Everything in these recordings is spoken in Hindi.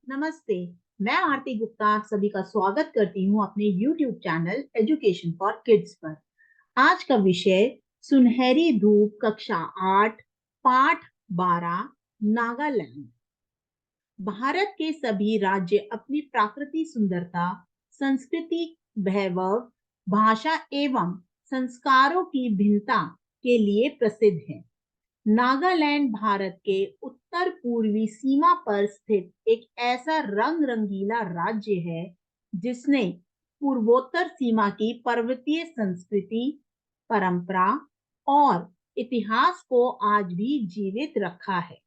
नमस्ते। मैं आरती गुप्ता आप सभी का स्वागत करती हूँ अपने YouTube channel education for kids पर। आज का विषय सुनहरी धूप कक्षा 8 पाठ 12 नागालैंड। भारत के सभी राज्य अपनी प्राकृतिक सुंदरता, संस्कृति, वैभव, भाषा एवं संस्कारों की भिन्नता के लिए प्रसिद्ध है। नागालैंड भारत के उत्तर पूर्वी सीमा पर स्थित एक ऐसा रंग रंगीला राज्य है जिसने पूर्वोत्तर सीमा की पर्वतीय संस्कृति, परंपरा और इतिहास को आज भी जीवित रखा है।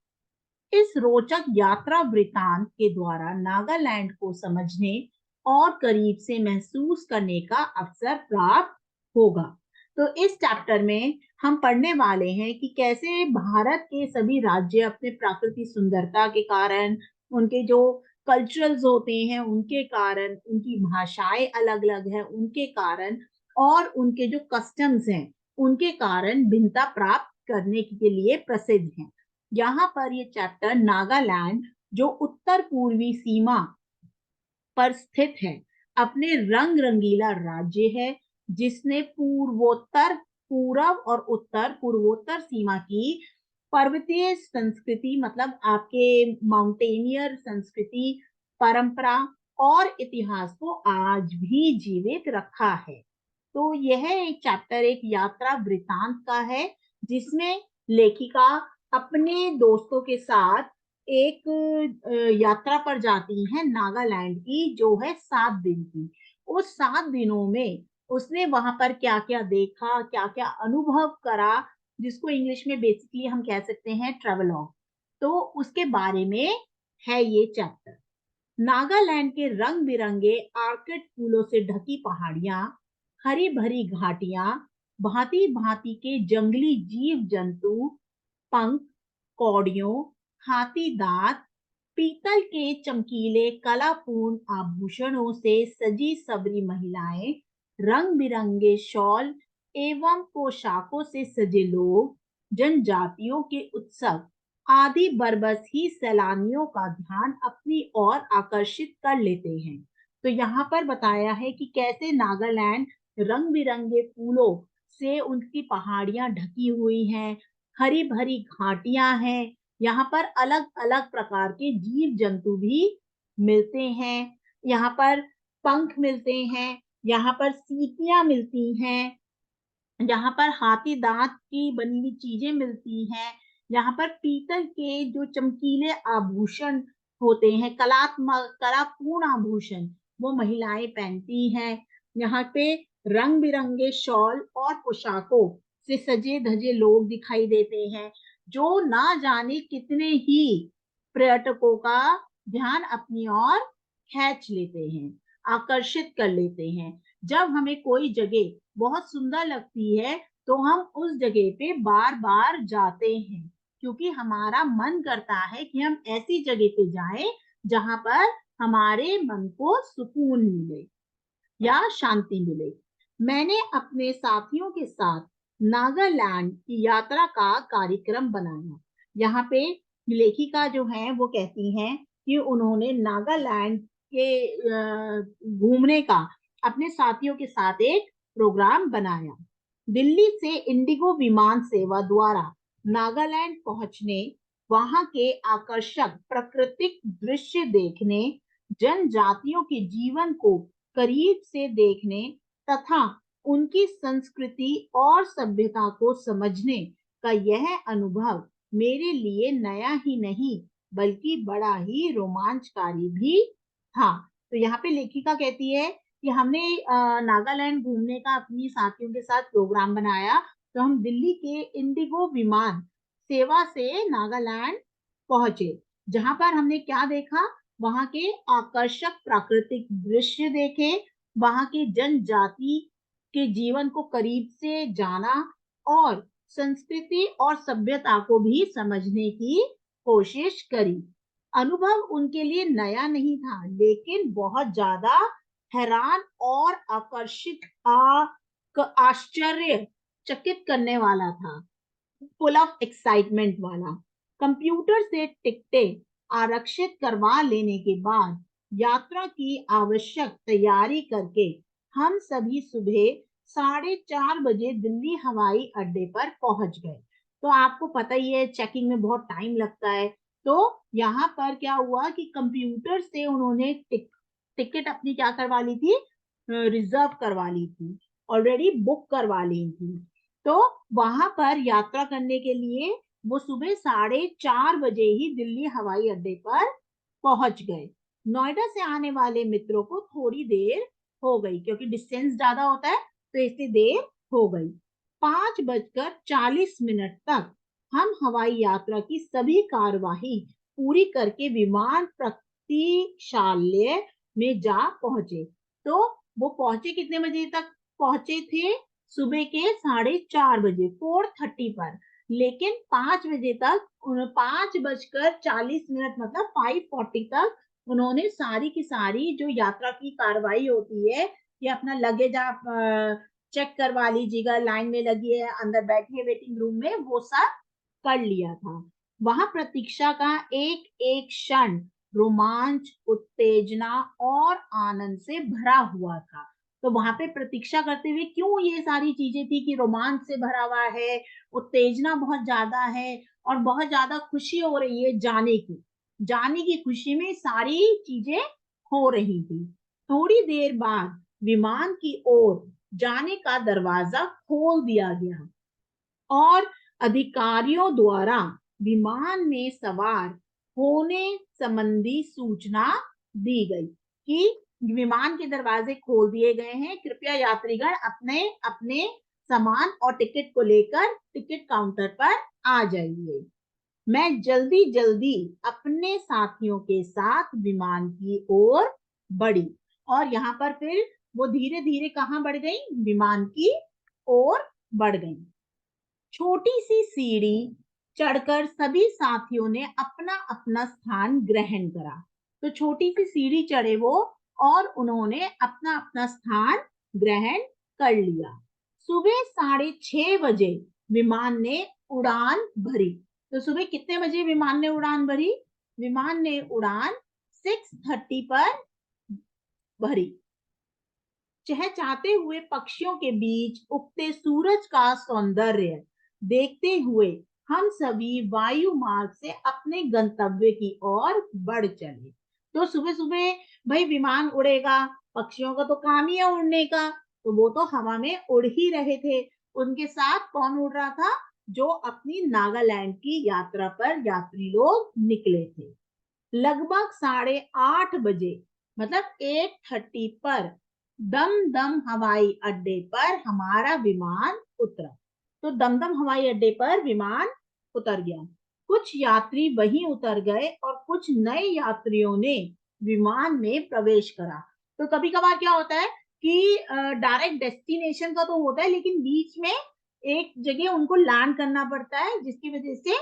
इस रोचक यात्रा वृतांत के द्वारा नागालैंड को समझने और करीब से महसूस करने का अवसर प्राप्त होगा। तो इस चैप्टर में हम पढ़ने वाले हैं कि कैसे भारत के सभी राज्य अपने प्राकृतिक सुंदरता के कारण, उनके जो कल्चरल्स होते हैं उनके कारण, उनकी भाषाएं अलग-अलग हैं उनके कारण और उनके जो कस्टम्स हैं उनके कारण भिन्नता प्राप्त करने के लिए प्रसिद्ध हैं। यहाँ पर ये चैप्टर नागालैंड जो उत्तर पूर्वी सीमा पर स्थित है, अपने रंग रंगीला राज्य है जिसने पूरब और उत्तर पूर्वोत्तर सीमा की पर्वतीय संस्कृति मतलब आपके माउंटेनियर संस्कृति, परंपरा और इतिहास को आज भी जीवित रखा है। तो यह एक चैप्टर एक यात्रा वृतांत का है जिसमें लेखिका अपने दोस्तों के साथ एक यात्रा पर जाती हैं नागालैंड की जो है 7 दिन की। उस 7 दिनों में उसने वहां पर क्या-क्या देखा, क्या-क्या अनुभव करा, जिसको इंग्लिश में बेसिकली हम कह सकते हैं ट्रैवलॉग। तो उसके बारे में है ये चैप्टर। नागालैंड के रंग-बिरंगे आर्किड फूलों से ढकी पहाड़ियां, हरी-भरी घाटियां, भांति-भांति के जंगली जीव-जंतु, पंख, कौड़ियों, हाथी दांत, पीतल के चमकीले कलापूर्ण आभूषणों से सजी सबरी महिलाएं, रंग बिरंगे शॉल एवं पोशाकों से सजे लोग, जनजातियों के उत्सव आदि बरबस ही सैलानियों का ध्यान अपनी ओर आकर्षित कर लेते हैं। तो यहाँ पर बताया है कि कैसे नागालैंड रंग बिरंगे फूलों से उनकी पहाड़ियां ढकी हुई हैं, हरी भरी घाटियां हैं, यहाँ पर अलग-अलग प्रकार के जीव जंतु भी मिलते हैं। यहाँ पर पंख मिलते हैं, यहाँ पर सीपियां मिलती हैं, यहाँ पर हाथी दांत की बनी हुई चीजें मिलती हैं। यहाँ पर पीतल के जो चमकीले आभूषण होते हैं, कलापूर्ण आभूषण वो महिलाएं पहनती हैं। यहाँ पे रंग बिरंगे शॉल और पोशाकों से सजे धजे लोग दिखाई देते हैं जो ना जाने कितने ही पर्यटकों का ध्यान अपनी ओर खींच लेते हैं, आकर्षित कर लेते हैं। जब हमें कोई जगह बहुत सुंदर लगती है तो हम उस जगह पे बार बार जाते हैं क्योंकि हमारा मन करता है कि हम ऐसी जगह पे जाएं जहां पर हमारे मन को सुकून मिले या शांति मिले। मैंने अपने साथियों के साथ नागालैंड की यात्रा का कार्यक्रम बनाया। यहाँ पे लेखिका जो है वो कहती हैं कि उन्होंने नागालैंड के घूमने का अपने साथियों के साथ एक प्रोग्राम बनाया। दिल्ली से इंडिगो विमान सेवा द्वारा नागालैंड पहुंचने, वहां के आकर्षक प्राकृतिक दृश्य देखने, जनजातियों के जीवन को करीब से देखने तथा उनकी संस्कृति और सभ्यता को समझने का यह अनुभव मेरे लिए नया ही नहीं बल्कि बड़ा ही रोमांचकारी भी था। तो यहाँ पे लेखिका कहती है कि हमने नागालैंड घूमने का अपनी साथियों के साथ प्रोग्राम बनाया। तो हम दिल्ली के इंडिगो विमान सेवा से नागालैंड पहुंचे, जहां पर हमने क्या देखा, वहां के आकर्षक प्राकृतिक दृश्य देखे, वहां की जनजाति के जीवन को करीब से जाना और संस्कृति और सभ्यता को भी समझने की कोशिश करी। अनुभव उनके लिए नया नहीं था लेकिन बहुत ज्यादा हैरान और आश्चर्य चकित करने वाला था, फुल ऑफ एक्साइटमेंट वाला। कंप्यूटर से टिकटें आरक्षित करवा लेने के बाद यात्रा की आवश्यक तैयारी करके हम सभी सुबह 4:30 बजे दिल्ली हवाई अड्डे पर पहुंच गए। तो आपको पता ही है चेकिंग में बहुत टाइम लगता है। तो यहाँ पर क्या हुआ कि कंप्यूटर से उन्होंने टिकट अपनी क्या करवा ली थी, रिजर्व करवा ली थी, ऑलरेडी बुक करवा ली थी। तो वहां पर यात्रा करने के लिए वो सुबह 4:30 बजे ही दिल्ली हवाई अड्डे पर पहुंच गए। नोएडा से आने वाले मित्रों को थोड़ी देर हो गई क्योंकि डिस्टेंस ज्यादा होता है, तो इसलिए देर हो गई। 5:40 तक हम हवाई यात्रा की सभी कार्यवाही पूरी करके विमान प्रतीक्षालय में जा पहुंचे। तो वो पहुंचे कितने बजे तक पहुंचे थे? सुबह के 4:30 बजे, 4:30 पर। लेकिन 5 बजे तक, 5:40 मतलब 5:40 तक उन्होंने सारी की सारी जो यात्रा की कार्रवाई होती है, ये अपना लगेज आप चेक करवा लीजिएगा, लाइन में लगी है, अंदर बैठे वेटिंग रूम में, वो सब कर लिया था। वहां प्रतीक्षा का एक एक क्षण रोमांच, उत्तेजना और आनंद से भरा हुआ था। तो वहां पे प्रतीक्षा करते हुए क्यों ये सारी चीजें थी कि रोमांच से भरा हुआ है, उत्तेजना बहुत ज्यादा है और बहुत ज्यादा खुशी हो रही है जाने की खुशी में सारी चीजें हो रही थी। थोड़ी देर बाद विमान की ओर जाने का दरवाजा खोल दिया गया और अधिकारियों द्वारा विमान में सवार होने संबंधी सूचना दी गई कि विमान के दरवाजे खोल दिए गए हैं, कृपया यात्रीगण अपने अपने सामान और टिकट को लेकर टिकट काउंटर पर आ जाइए। मैं जल्दी जल्दी अपने साथियों के साथ विमान की ओर बढ़ी और यहाँ पर फिर वो धीरे धीरे कहाँ बढ़ गई? विमान की ओर बढ़ गई। छोटी सी सीढ़ी चढ़कर सभी साथियों ने अपना अपना स्थान ग्रहण करा। तो छोटी सी सीढ़ी चढ़े वो और उन्होंने अपना अपना स्थान ग्रहण कर लिया। सुबह 6:30 बजे विमान ने उड़ान भरी। तो सुबह कितने बजे विमान ने उड़ान भरी? विमान ने उड़ान 6:30 पर भरी। चहचहाते हुए पक्षियों के बीच उगते सूरज का सौंदर्य देखते हुए हम सभी वायु मार्ग से अपने गंतव्य की ओर बढ़ चले। तो सुबह सुबह भाई विमान उड़ेगा, पक्षियों का तो काम ही है उड़ने का, तो वो तो हवा में उड़ ही रहे थे। उनके साथ कौन उड़ रहा था? जो अपनी नागालैंड की यात्रा पर यात्री लोग निकले थे। लगभग 8:30 बजे मतलब 8:30 पर दमदम हवाई अड्डे पर हमारा विमान उतरा। तो दमदम हवाई अड्डे पर विमान उतर गया। कुछ यात्री वहीं उतर गए और कुछ नए यात्रियों ने विमान में प्रवेश करा। तो कभी कभार क्या होता है कि डायरेक्ट डेस्टिनेशन का तो होता है, लेकिन बीच में एक जगह उनको लैंड करना पड़ता है, जिसकी वजह से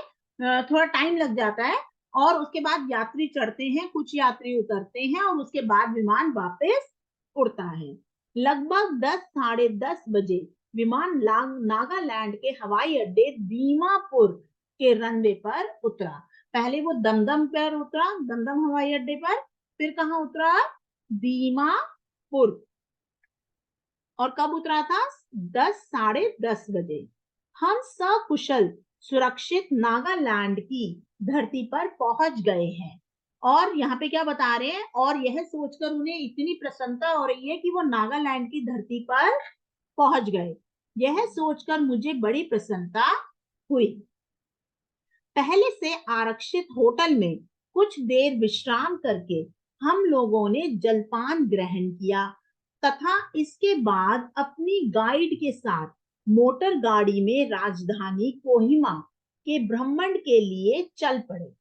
थोड़ा टाइम लग जाता है और उसके बाद यात्री चढ़ते हैं, कुछ यात्री उतरते हैं और उसके बाद विमान वापस उड़ता है। लगभग 10 10:30 बजे विमान नागालैंड के हवाई अड्डे दीमापुर के रनवे पर उतरा। पहले वो दमदम पर उतरा, दमदम हवाई अड्डे पर, फिर कहाँ उतरा? दीमापुर। और कब उतरा था? 10 10:30 बजे। हम सकुशल सुरक्षित नागालैंड की धरती पर पहुंच गए हैं। और यहाँ पे क्या बता रहे हैं? और यह सोचकर उन्हें इतनी प्रसन्नता हो रही है कि वो नागालैंड की धरती पर पहुंच गए। यह सोचकर मुझे बड़ी प्रसन्नता हुई। पहले से आरक्षित होटल में कुछ देर विश्राम करके हम लोगों ने जलपान ग्रहण किया तथा इसके बाद अपनी गाइड के साथ मोटर गाड़ी में राजधानी कोहिमा के भ्रमण के लिए चल पड़े।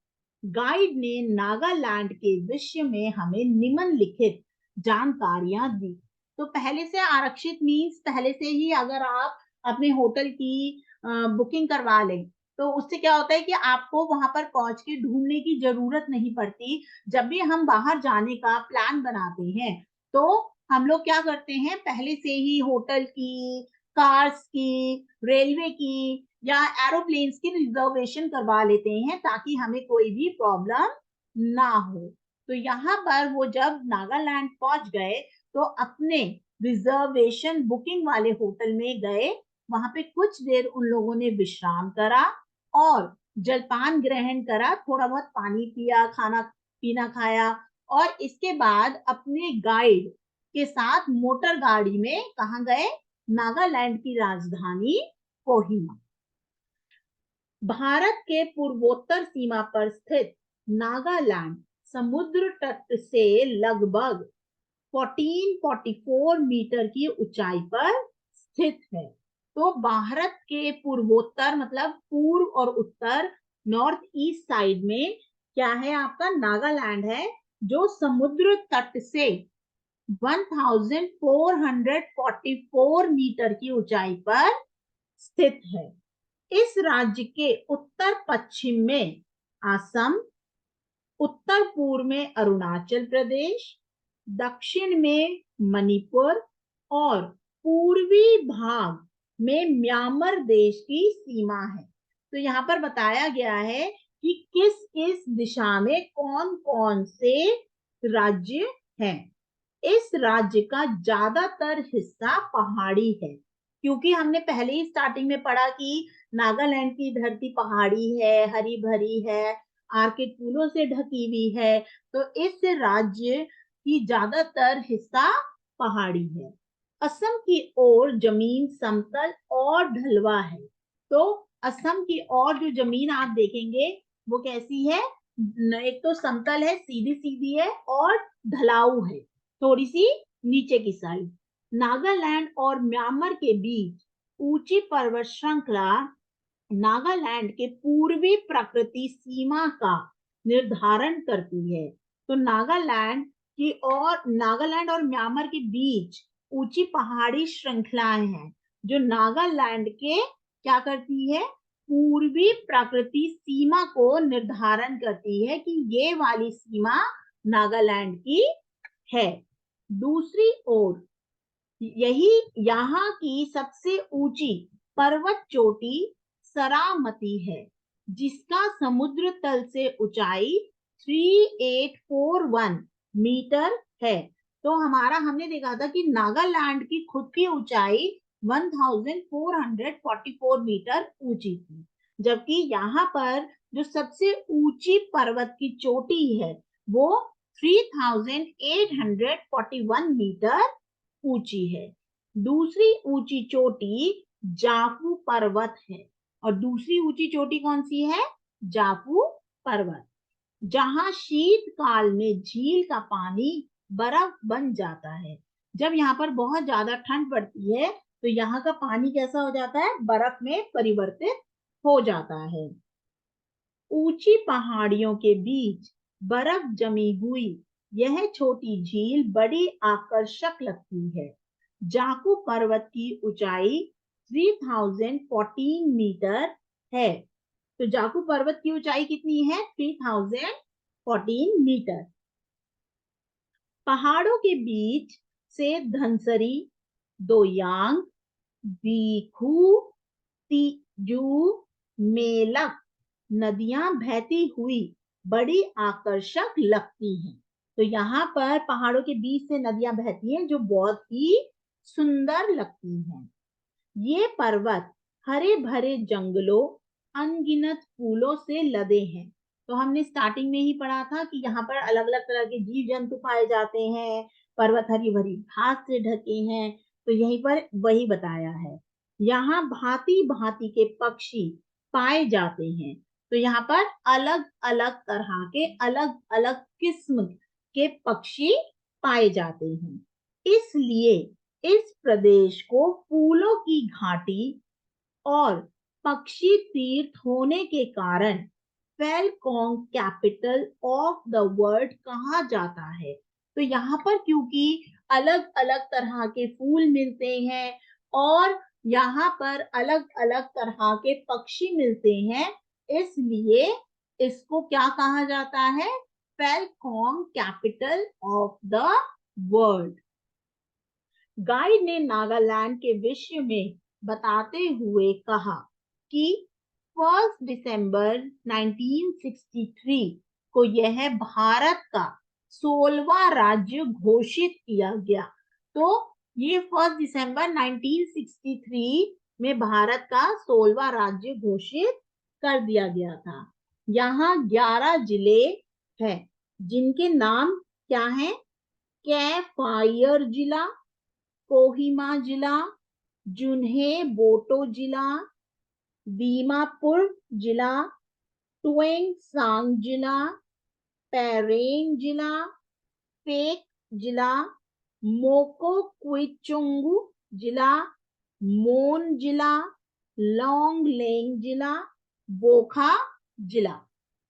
गाइड ने नागालैंड के विषय में हमें निम्नलिखित जानकारियां दी। तो पहले से आरक्षित मीन्स पहले से ही अगर आप अपने होटल की बुकिंग करवा लें, तो उससे क्या होता है कि आपको वहां पर पहुंच के ढूंढने की जरूरत नहीं पड़ती। जब भी हम बाहर जाने का प्लान बनाते हैं, तो हम लोग क्या करते हैं, पहले से ही होटल की, कार्स की, रेलवे की या एरोप्लेन्स की रिजर्वेशन करवा लेते हैं ताकि हमें कोई भी प्रॉब्लम ना हो। तो यहाँ पर वो जब नागालैंड पहुंच गए तो अपने रिजर्वेशन बुकिंग वाले होटल में गए। वहां पे कुछ देर उन लोगों ने विश्राम करा और जलपान ग्रहण करा, थोड़ा बहुत पानी पिया, खाना पीना खाया और इसके बाद अपने गाइड के साथ मोटर गाड़ी में कहाँ गए? नागालैंड की राजधानी कोहिमा। भारत के पूर्वोत्तर सीमा पर स्थित नागालैंड समुद्र तट से लगभग 1444 मीटर की ऊंचाई पर स्थित है। तो भारत के पूर्वोत्तर मतलब पूर्व और उत्तर, नॉर्थ ईस्ट साइड में क्या है? आपका नागालैंड है, जो समुद्र तट से 1444 मीटर की ऊंचाई पर स्थित है। इस राज्य के उत्तर पश्चिम में असम, उत्तर पूर्व में अरुणाचल प्रदेश, दक्षिण में मणिपुर और पूर्वी भाग में म्यांमार देश की सीमा है। तो यहाँ पर बताया गया है कि किस किस दिशा में कौन कौन से राज्य हैं। इस राज्य का ज्यादातर हिस्सा पहाड़ी है, क्योंकि हमने पहले ही स्टार्टिंग में पढ़ा कि नागालैंड की धरती पहाड़ी है, हरी भरी है, आर्किड फूलों से ढकी हुई है। तो इस राज्य की ज्यादातर हिस्सा पहाड़ी है। असम की ओर जमीन समतल और ढलवा है। तो असम की ओर जो जमीन आप देखेंगे वो कैसी है? एक तो समतल है, सीधी सीधी है और ढलाऊ है, थोड़ी सी नीचे की साइड। नागालैंड और म्यांमार के बीच ऊंची पर्वत श्रृंखला नागालैंड के पूर्वी प्रकृति सीमा का निर्धारण करती है। तो नागालैंड और म्यांमार के बीच ऊंची पहाड़ी श्रृंखलाएं हैं, जो नागालैंड के क्या करती है? पूर्वी प्रकृति सीमा को निर्धारण करती है कि ये वाली सीमा नागालैंड की है। दूसरी ओर यही यहाँ की सबसे ऊंची पर्वत चोटी सरामती है, जिसका समुद्र तल से ऊंचाई 3841 मीटर है। तो हमने देखा था कि नागालैंड की खुद की ऊंचाई 1444 मीटर ऊंची थी, जबकि यहाँ पर जो सबसे ऊंची पर्वत की चोटी है वो 3841 मीटर ऊंची है। दूसरी ऊंची चोटी जाफू पर्वत है। और दूसरी ऊंची चोटी कौन सी है? जाफू पर्वत, जहां शीतकाल में झील का पानी बर्फ बन जाता है। जब यहाँ पर बहुत ज्यादा ठंड पड़ती है तो यहाँ का पानी कैसा हो जाता है? बर्फ में परिवर्तित हो जाता है। ऊंची पहाड़ियों के बीच बर्फ जमी हुई यह छोटी झील बड़ी आकर्षक लगती है। जाकू पर्वत की ऊंचाई 3014 मीटर है। तो जाकू पर्वत की ऊंचाई कितनी है? 3014 मीटर। पहाड़ों के बीच से धनसरी, दोयांग, बीखू, तीजू, मेलक नदियां बहती हुई बड़ी आकर्षक लगती हैं। तो यहाँ पर पहाड़ों के बीच से नदियां बहती हैं जो बहुत ही सुंदर लगती हैं। ये पर्वत हरे भरे जंगलों, अनगिनत फूलों से लदे हैं। तो हमने स्टार्टिंग में ही पढ़ा था कि यहाँ पर अलग अलग तरह के जीव जंतु पाए जाते हैं, पर्वत हरी भरी घास से ढके हैं। तो यहीं पर वही बताया है। यहाँ भांति भांति के पक्षी पाए जाते हैं। तो यहाँ पर अलग अलग तरह के अलग अलग किस्म के पक्षी पाए जाते हैं। इसलिए इस प्रदेश को फूलों की घाटी और पक्षी तीर्थ होने के कारण फैलकॉन्ग कैपिटल ऑफ द वर्ल्ड कहा जाता है। तो यहाँ पर क्योंकि अलग अलग तरह के फूल मिलते हैं और यहाँ पर अलग अलग तरह के पक्षी मिलते हैं, इसलिए इसको क्या कहा जाता है? Falcon capital of the world. Guide ने नागालैंड के विषय में बताते हुए कहा कि 1 दिसंबर 1963 को यह भारत का 16वां राज्य घोषित किया गया। तो ये 1 दिसंबर 1963 में भारत का 16वां राज्य घोषित कर दिया गया था। यहाँ 11 जिले हैं जिनके नाम क्या है? कैफायर जिला, कोहिमा जिला, जुन्हे बोटो जिला, दीमापुर जिला, टुएंगसांग जिला, पैरेंग जिला, पेक जिला, मोकोक्विचुंगु जिला, मोन जिला, लोंगलेंग जिला, बोखा जिला।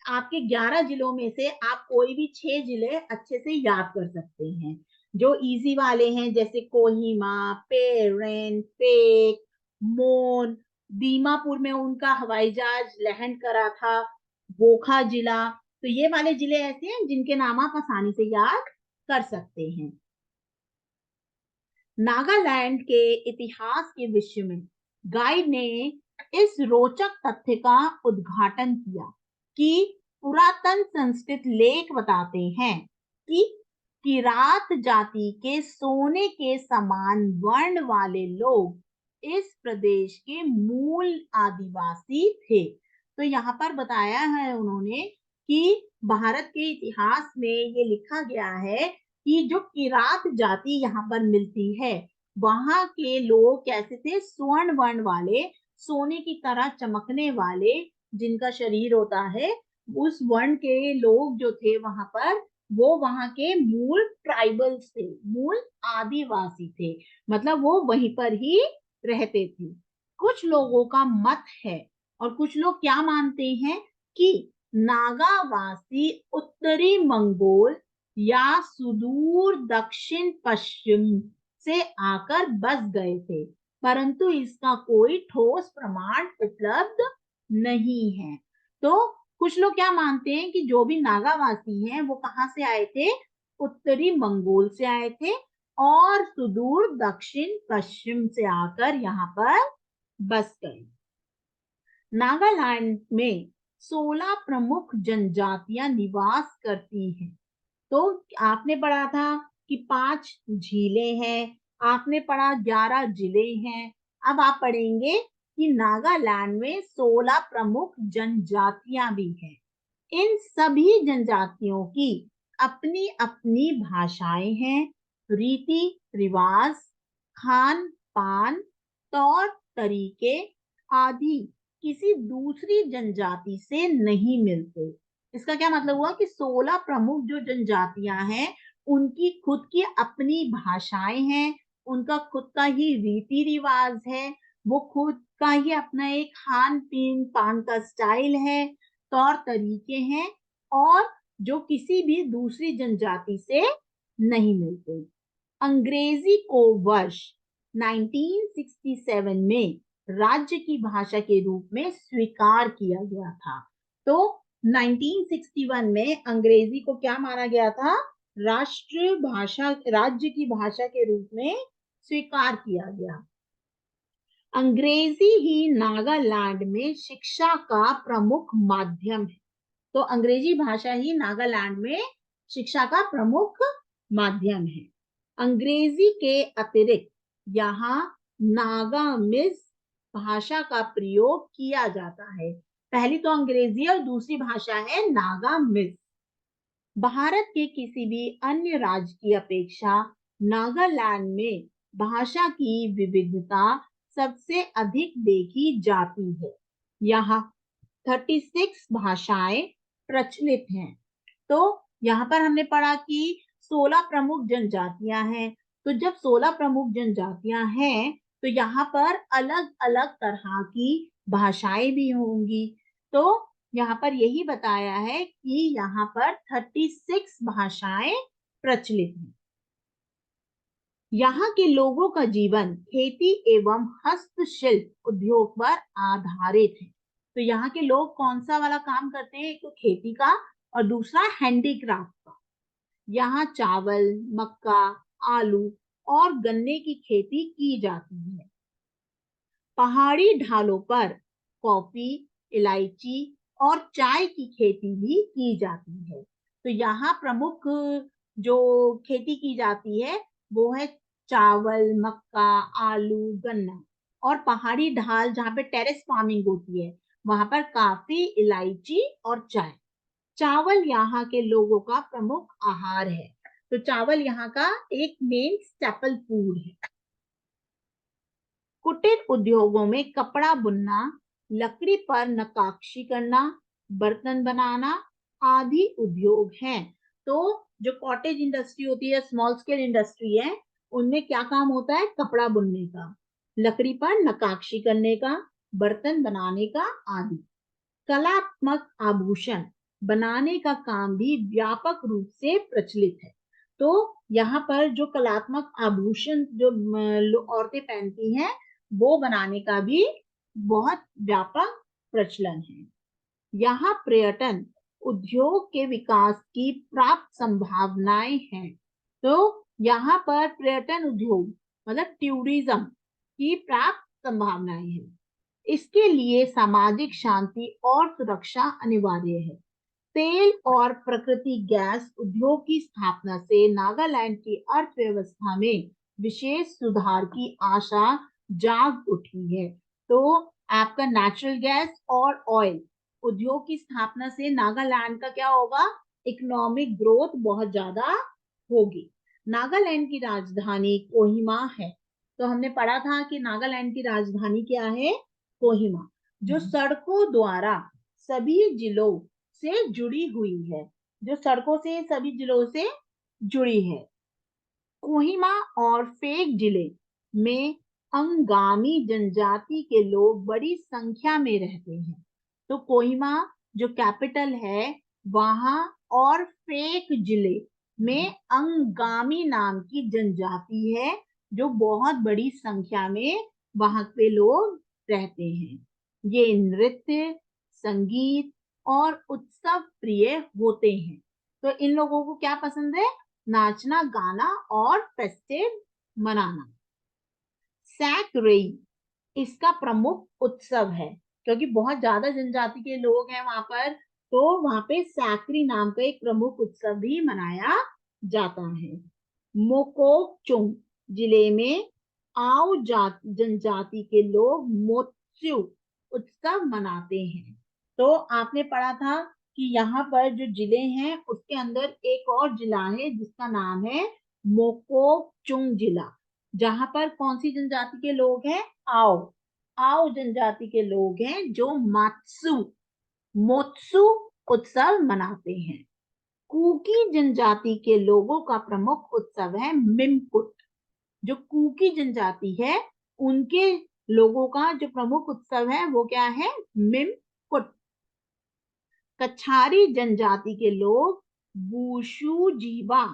आपके 11 जिलों में से आप कोई भी 6 जिले अच्छे से याद कर सकते हैं। जो इजी वाले हैं जैसे कोहिमा, पेरेन, पेक, मोन, दीमापुर में उनका हवाई जहाज लैंड करा था, बोखा जिला। तो ये वाले जिले ऐसे हैं जिनके नाम आप आसानी से याद कर सकते हैं। नागालैंड के इतिहास के विषय में गाइड ने इस रोचक तथ्य का उद्घाटन किया कि पुरातन संस्कृत लेख बताते हैं कि किरात जाति के सोने के समान वर्ण वाले लोग इस प्रदेश के मूल आदिवासी थे। तो यहाँ पर बताया है उन्होंने कि भारत के इतिहास में ये लिखा गया है कि जो किरात जाति यहाँ पर मिलती है, वहां के लोग कैसे थे? स्वर्ण वर्ण वाले, सोने की तरह चमकने वाले जिनका शरीर होता है, उस वर्ण के लोग जो थे वहां पर, वो वहां के मूल ट्राइबल्स थे, मूल आदिवासी थे। मतलब वो वहीं पर ही रहते थे। कुछ लोगों का मत है और कुछ लोग क्या मानते हैं कि नागावासी उत्तरी मंगोल या सुदूर दक्षिण पश्चिम से आकर बस गए थे, परंतु इसका कोई ठोस प्रमाण उपलब्ध नहीं है। तो कुछ लोग क्या मानते हैं कि जो भी नागावासी हैं वो कहाँ से आए थे? उत्तरी मंगोल से आए थे और सुदूर दक्षिण पश्चिम से आकर यहाँ पर बस गए। नागालैंड में 16 प्रमुख जनजातियां निवास करती हैं। तो आपने पढ़ा था कि 5 झीलें हैं, आपने पढ़ा 11 जिले हैं। अब आप पढ़ेंगे कि नागालैंड में 16 प्रमुख जनजातियां भी हैं। इन सभी जनजातियों की अपनी अपनी भाषाएं हैं, रीति रिवाज, खान पान, तौर तरीके आदि किसी दूसरी जनजाति से नहीं मिलते। इसका क्या मतलब हुआ कि 16 प्रमुख जो जनजातियां हैं उनकी खुद की अपनी भाषाएं हैं, उनका खुद का ही रीति रिवाज है, वो खुद का ही अपना एक खान पीन पान का स्टाइल है, तौर तरीके हैं, और जो किसी भी दूसरी जनजाति से नहीं मिलते। अंग्रेजी को वर्ष 1967 में राज्य की भाषा के रूप में स्वीकार किया गया था। तो 1961 में अंग्रेजी को क्या माना गया था? राष्ट्रीय भाषा, राज्य की भाषा के रूप में स्वीकार किया गया। अंग्रेजी ही नागालैंड में शिक्षा का प्रमुख माध्यम है। तो अंग्रेजी भाषा ही नागालैंड में शिक्षा का प्रमुख माध्यम है। अंग्रेजी के अतिरिक्त यहाँ नागामिज भाषा का प्रयोग किया जाता है। पहली तो अंग्रेजी और दूसरी भाषा है नागामिज। भारत के किसी भी अन्य राज्य की अपेक्षा नागालैंड में भाषा की विविधता सबसे अधिक देखी जाती है। यहाँ 36 भाषाएं प्रचलित हैं। तो यहाँ पर हमने पढ़ा कि 16 प्रमुख जनजातियां हैं। तो जब 16 प्रमुख जनजातियां हैं तो यहाँ पर अलग अलग तरह की भाषाएं भी होंगी। तो यहाँ पर यही बताया है कि यहाँ पर 36 भाषाएं प्रचलित हैं। यहाँ के लोगों का जीवन खेती एवं हस्तशिल्प उद्योग पर आधारित है। तो यहाँ के लोग कौन सा वाला काम करते हैं? एक तो खेती का और दूसरा हैंडीक्राफ्ट का। यहाँ चावल, मक्का, आलू और गन्ने की खेती की जाती है। पहाड़ी ढालों पर कॉफी, इलायची, और चाय की खेती भी की जाती है। तो यहाँ प्रमुख जो खेती की जाती है वो है चावल, मक्का, आलू, गन्ना। और पहाड़ी ढाल जहाँ पे टेरेस फार्मिंग होती है वहां पर काफी, इलायची और चाय। चावल यहाँ के लोगों का प्रमुख आहार है। तो चावल यहाँ का एक मेन स्टेपल फूड है। कुटीर उद्योगों में कपड़ा बुनना, लकड़ी पर नक्काशी करना, बर्तन बनाना आदि उद्योग हैं। तो जो कॉटेज इंडस्ट्री होती है, स्मॉल स्केल इंडस्ट्री है, उनमें क्या काम होता है? कपड़ा बुनने का, लकड़ी पर नक्काशी करने का, बर्तन बनाने का आदि। कलात्मक आभूषण बनाने का काम भी व्यापक रूप से प्रचलित है। तो यहाँ पर जो कलात्मक आभूषण जो औरतें पहनती हैं वो बनाने का भी बहुत व्यापक प्रचलन है। यहाँ पर्यटन उद्योग के विकास की प्राप्त संभावनाएं हैं। तो यहाँ पर पर्यटन उद्योग मतलब टूरिज्म की प्राप्त संभावनाएं हैं। इसके लिए सामाजिक शांति और सुरक्षा अनिवार्य है। तेल और प्रकृति गैस उद्योग की स्थापना से नागालैंड की अर्थव्यवस्था में विशेष सुधार की आशा जाग उठी है। तो आपका नेचुरल गैस और ऑयल उद्योग की स्थापना से नागालैंड का क्या होगा? इकोनॉमिक ग्रोथ बहुत ज्यादा होगी। नागालैंड की राजधानी कोहिमा है। तो हमने पढ़ा था कि नागालैंड की राजधानी क्या है? कोहिमा, जो सड़कों द्वारा सभी जिलों से जुड़ी हुई है, जो सड़कों से सभी जिलों से जुड़ी है। कोहिमा और फेक जिले में अंगामी जनजाति के लोग बड़ी संख्या में रहते हैं। तो कोहिमा जो कैपिटल है वहां, और फेक जिले में अंगामी नाम की जनजाति है जो बहुत बड़ी संख्या में वहां पे लोग रहते हैं। ये नृत्य, संगीत और उत्सव प्रिय होते हैं। तो इन लोगों को क्या पसंद है? नाचना, गाना और फेस्टिव मनाना। सैकरेई इसका प्रमुख उत्सव है, क्योंकि बहुत ज्यादा जनजाति के लोग हैं वहां पर। तो वहां पे सैकरी नाम का एक प्रमुख उत्सव भी मनाया जाता है। मोकोकचुंग जिले में आओ जनजाति के लोग मोत्सु उत्सव मनाते हैं। तो आपने पढ़ा था कि यहाँ पर जो जिले हैं उसके अंदर एक और जिला है जिसका नाम है मोकोकचुंग जिला, जहां पर कौन सी जनजाति के लोग हैं? आओ आओ जनजाति के लोग हैं जो मात्सु मोत्सु उत्सव मनाते हैं। कुकी जनजाति के लोगों का प्रमुख उत्सव है मिमकुट। जो कुकी जनजाति है उनके लोगों का जो प्रमुख उत्सव है वो क्या है? मिमकुट। कछारी जनजाति के लोग वुशु जीवा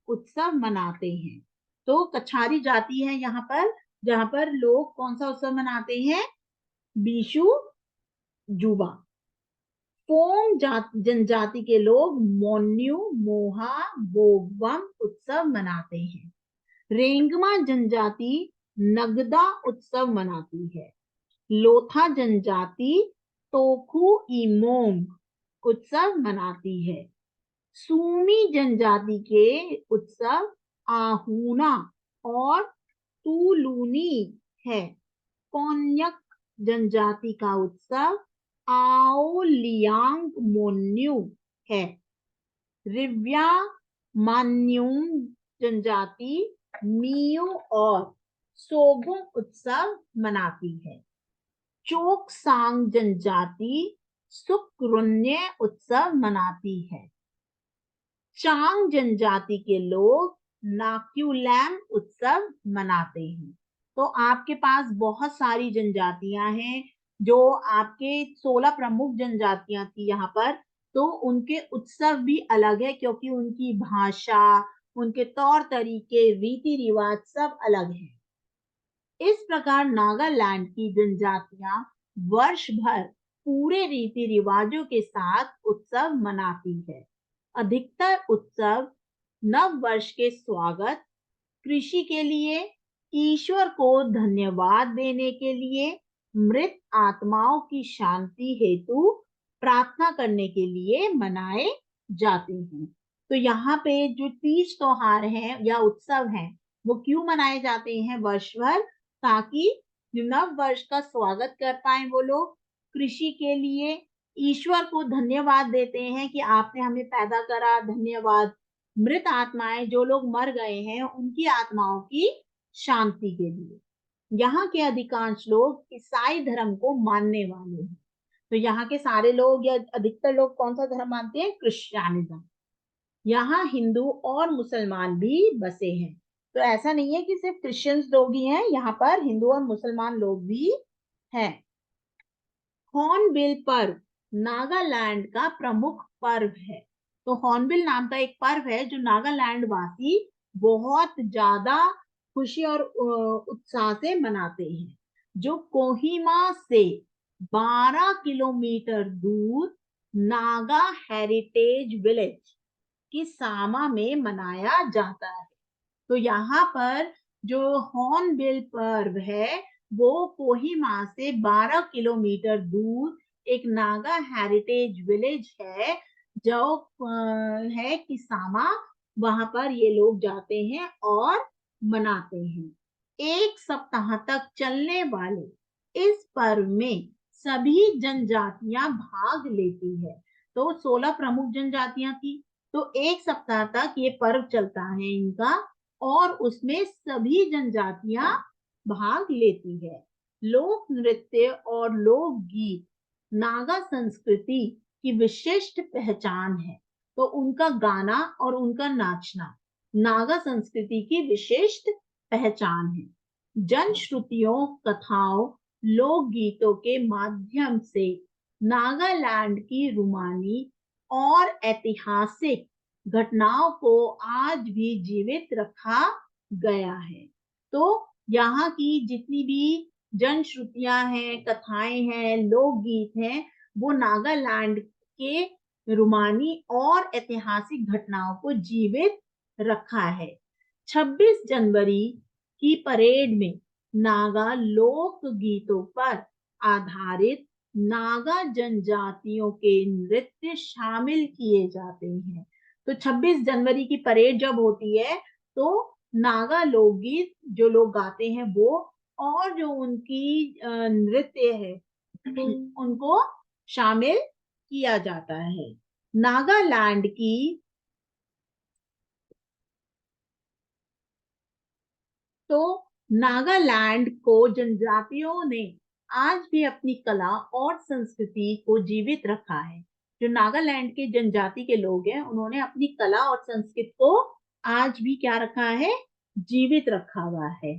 उत्सव मनाते हैं। तो कछारी जाति है यहाँ पर, जहां पर लोग कौन सा उत्सव मनाते हैं? बीशु जुबा। फोम जनजाति के लोग मोन्यू मोहा बोगवम उत्सव मनाते हैं। रेंगमा जनजाति नगदा उत्सव मनाती है। लोथा जनजाति तोखु इमोंग उत्सव मनाती है। सूमी जनजाति के उत्सव आहूना और तुलूनी है। कोन्यक जनजाति का उत्सव आओलियांग मोन्यू है। रिव्या मान्यूंग जनजाति मियो और सोगुम उत्सव मनाती है। चोकसांग जनजाति सुकरुन्य उत्सव मनाती है। चांग जनजाति के लोग नाक्यूलैम उत्सव मनाते हैं। तो आपके पास बहुत सारी जनजातियां हैं, जो आपके 16 प्रमुख जनजातियां थी यहाँ पर। तो उनके उत्सव भी अलग है, क्योंकि उनकी भाषा, उनके तौर तरीके, रीति रिवाज सब अलग हैं। इस प्रकार नागालैंड की जनजातियां वर्ष भर पूरे रीति रिवाजों के साथ उत्सव मनाती है। अधिकतर उत्सव नव वर्ष के स्वागत, कृषि के लिए, ईश्वर को धन्यवाद देने के लिए, मृत आत्माओं की शांति हेतु प्रार्थना करने के लिए मनाए जाते हैं। तो यहाँ पे जो तीज त्योहार है या उत्सव है वो क्यों मनाए जाते हैं वर्ष भर, ताकि नव वर्ष का स्वागत कर पाए वो लोग, कृषि के लिए ईश्वर को धन्यवाद देते हैं कि आपने हमें पैदा करा, धन्यवाद। मृत आत्माएं जो लोग मर गए हैं उनकी आत्माओं की शांति के लिए। यहाँ के अधिकांश लोग ईसाई धर्म को मानने वाले हैं। तो यहाँ के सारे लोग या अधिकतर लोग कौन सा धर्म मानते हैं? क्रिश्चियनिज्म। यहाँ हिंदू और मुसलमान भी बसे हैं। तो ऐसा नहीं है कि सिर्फ क्रिश्चियंस लोग ही हैं, यहाँ पर हिंदू और मुसलमान लोग भी हैं। हॉर्नबिल पर्व नागालैंड का प्रमुख पर्व है। तो हॉर्नबिल नाम का एक पर्व है जो नागालैंड वासी बहुत ज्यादा खुशी और उत्साह से मनाते हैं, जो कोहिमा से 12 किलोमीटर दूर नागा हेरिटेज विलेज की सामा में मनाया जाता है। तो यहाँ पर जो हॉर्नबिल पर्व है वो कोहिमा से 12 किलोमीटर दूर एक नागा हेरिटेज विलेज है जो है किसामा, वहां पर ये लोग जाते हैं और मनाते हैं। एक सप्ताह तक चलने वाले इस पर्व में सभी जनजातियां भाग लेती है। तो 16 प्रमुख जनजातियां थी। तो एक सप्ताह तक ये पर्व चलता है इनका, और उसमें सभी जनजातियां भाग लेती है। लोक नृत्य और लोकगीत नागा संस्कृति की विशिष्ट पहचान है। तो उनका गाना और उनका नाचना नागा संस्कृति की विशिष्ट पहचान है। जनश्रुतियों, कथाओं, लोकगीतों के माध्यम से नागालैंड की रूमानी और ऐतिहासिक घटनाओं को आज भी जीवित रखा गया है। तो यहाँ की जितनी भी जनश्रुतियां हैं, कथाएं हैं, लोकगीत हैं, वो नागालैंड के रूमानी और ऐतिहासिक घटनाओं को जीवित रखा है। 26 जनवरी की परेड में नागा लोक गीतों पर आधारित नागा जनजातियों के नृत्य शामिल किए जाते हैं। तो 26 जनवरी की परेड जब होती है तो नागा लोकगीत जो लोग गाते हैं वो, और जो उनकी नृत्य है उनको शामिल किया जाता है। नागालैंड की तो नागालैंड को जनजातियों ने आज भी अपनी कला और संस्कृति को जीवित रखा है। जो नागालैंड के जनजाति के लोग हैं उन्होंने अपनी कला और संस्कृति को आज भी क्या रखा है? जीवित रखा हुआ है।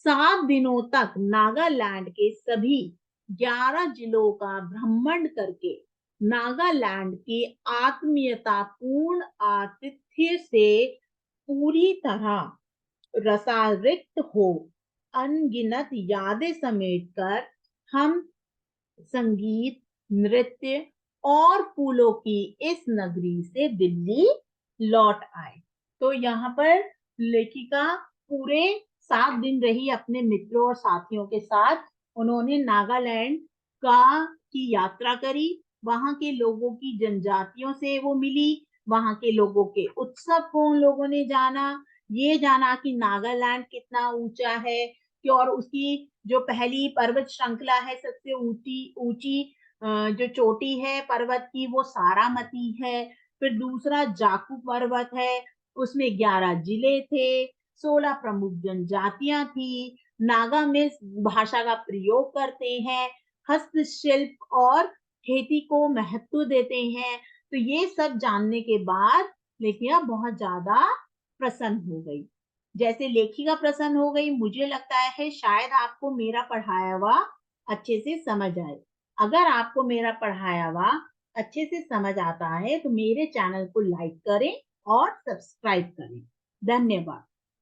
7 दिनों तक नागालैंड के सभी 11 जिलों का भ्रमण करके नागालैंड की आत्मीयतापूर्ण आतिथ्य से पूरी तरह रसारिक्त हो, अनगिनत यादें समेटकर हम संगीत, नृत्य और फूलों की इस नगरी से दिल्ली लौट आए। तो यहाँ पर लेखिका पूरे 7 दिन रही अपने मित्रों और साथियों के साथ। उन्होंने नागालैंड की यात्रा करी, वहां के लोगों की जनजातियों से वो मिली, वहां के लोगों के उत्सव को उन लोगों ने जाना, ये जाना कि नागालैंड कितना ऊंचा है, कि और उसकी जो पहली पर्वत श्रृंखला है सबसे ऊंची ऊंची जो चोटी है पर्वत की वो सारामती है। फिर दूसरा जाकू पर्वत है, उसमें 11 जिले थे, 16 प्रमुख जनजातियां थी, नागा में भाषा का प्रयोग करते हैं, हस्तशिल्प और खेती को महत्व देते हैं। तो ये सब जानने के बाद लेखिका बहुत ज्यादा प्रसन्न हो गई। जैसे लेखिका प्रसन्न हो गई, मुझे लगता है शायद आपको मेरा पढ़ाया हुआ अच्छे से समझ आए। अगर आपको मेरा पढ़ाया हुआ अच्छे से समझ आता है तो मेरे चैनल को लाइक करें और सब्सक्राइब करें। धन्यवाद।